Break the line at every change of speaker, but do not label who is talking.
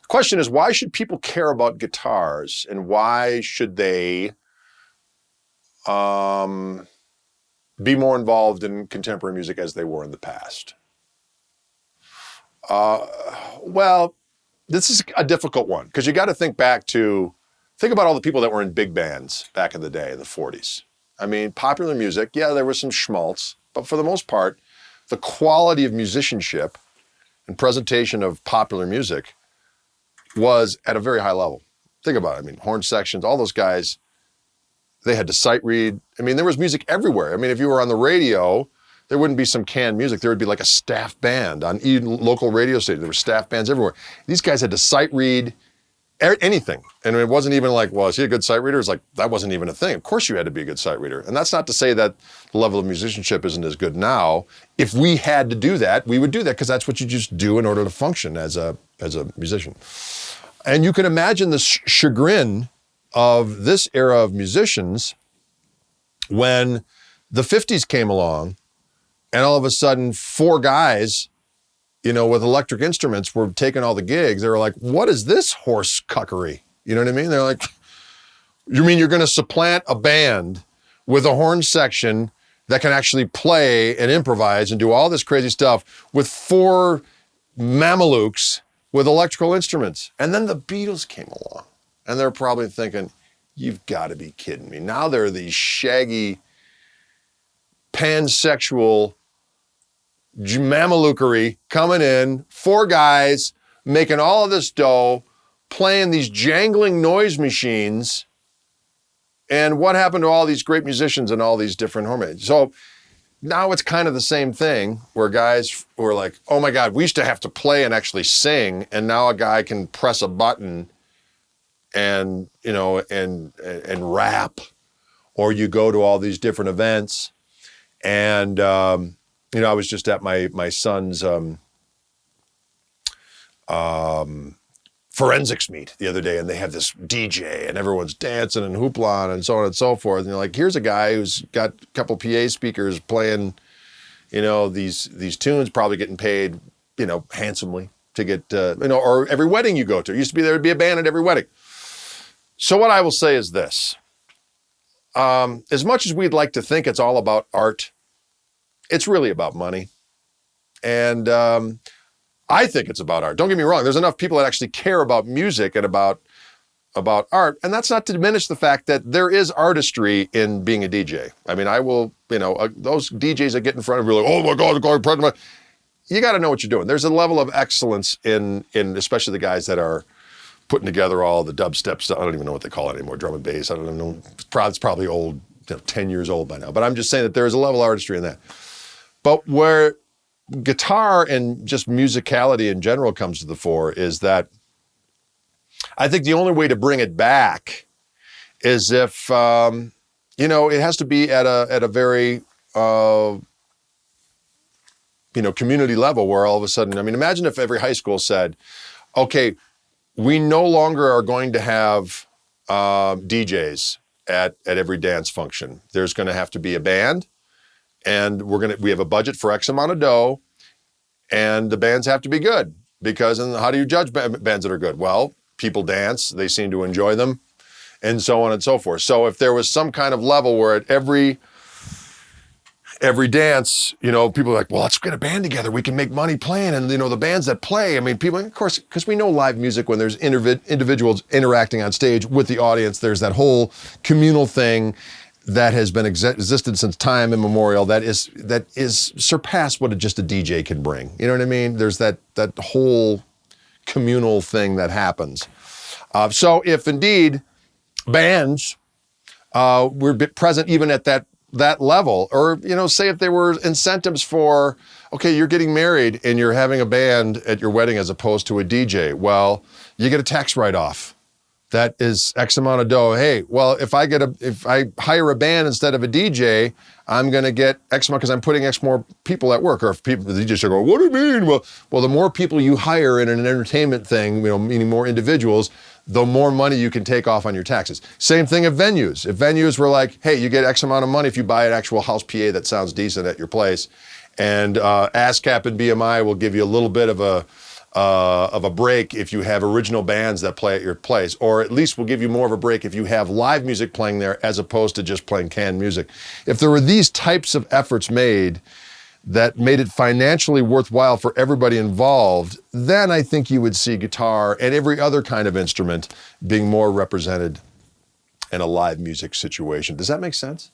question is, why should people care about guitars, and why should they be more involved in contemporary music as they were in the past? Well, this is a difficult one because you got to think about all the people that were in big bands back in the day, in the 40s. I mean, popular music, yeah, there was some schmaltz, but for the most part, the quality of musicianship and presentation of popular music was at a very high level. Think about it. I mean, horn sections, all those guys, they had to sight read. I mean, there was music everywhere. I mean, if you were on the radio, there wouldn't be some canned music. There would be like a staff band on even local radio stations. There were staff bands everywhere. These guys had to sight read anything. And it wasn't even like, well, is he a good sight reader? It's like, that wasn't even a thing. Of course you had to be a good sight reader. And that's not to say that the level of musicianship isn't as good now. If we had to do that, we would do that because that's what you just do in order to function as a musician. And you can imagine the chagrin of this era of musicians when the 50s came along and all of a sudden 4 guys, with electric instruments were taking all the gigs. They were like, what is this horse cuckery? You know what I mean? They're like, you mean you're going to supplant a band with a horn section that can actually play and improvise and do all this crazy stuff with 4 Mamelukes with electrical instruments? And then the Beatles came along and they're probably thinking, you've got to be kidding me. Now there are these shaggy, pansexual Mamelukery coming in, 4 guys making all of this dough, playing these jangling noise machines. And what happened to all these great musicians and all these different horns? So now it's kind of the same thing where guys were like, oh my God, we used to have to play and actually sing. And now a guy can press a button and rap, or you go to all these different events. And, I was just at my son's forensics meet the other day, and they have this DJ and everyone's dancing and hoopla and so on and so forth. And you're like, here's a guy who's got a couple PA speakers playing, these tunes, probably getting paid, handsomely to get, or every wedding you go to. It used to be there would be a band at every wedding. So what I will say is this. As much as we'd like to think it's all about art, it's really about money. And I think it's about art. Don't get me wrong. There's enough people that actually care about music and about art. And that's not to diminish the fact that there is artistry in being a DJ. I mean, I will, those DJs that get in front of you like, oh my God, you got to know what you're doing. There's a level of excellence in especially the guys that are putting together all the dubstep stuff. I don't even know what they call it anymore. Drum and bass. I don't even know. It's probably old, 10 years old by now. But I'm just saying that there is a level of artistry in that. But where guitar and just musicality in general comes to the fore is that I think the only way to bring it back is if, it has to be at a very, community level where all of a sudden, imagine if every high school said, okay, we no longer are going to have DJs at every dance function. There's going to have to be a band, and we have a budget for X amount of dough, and the bands have to be good because, and how do you judge bands that are good? Well, people dance, they seem to enjoy them, and so on and so forth. So if there was some kind of level where at every dance, people are like, well, let's get a band together. We can make money playing. And, the bands that play, people, of course, because we know live music, when there's individuals interacting on stage with the audience, there's that whole communal thing that has been existed since time immemorial that is surpassed what just a DJ can bring. You know what I mean? There's that whole communal thing that happens. So if indeed bands were present even at that level, or, say if there were incentives for, okay, you're getting married and you're having a band at your wedding as opposed to a DJ. Well, you get a tax write-off. That is X amount of dough. Hey, well, if I hire a band instead of a DJ, I'm going to get X amount because I'm putting X more people at work. Or if the DJ should go, what do you mean? Well, the more people you hire in an entertainment thing, meaning more individuals, the more money you can take off on your taxes. Same thing at venues. If venues were like, hey, you get X amount of money if you buy an actual house PA that sounds decent at your place, and ASCAP and BMI will give you a little bit of of a break if you have original bands that play at your place, or at least will give you more of a break if you have live music playing there as opposed to just playing canned music. If there were these types of efforts made that made it financially worthwhile for everybody involved, then I think you would see guitar and every other kind of instrument being more represented in a live music situation. Does that make sense?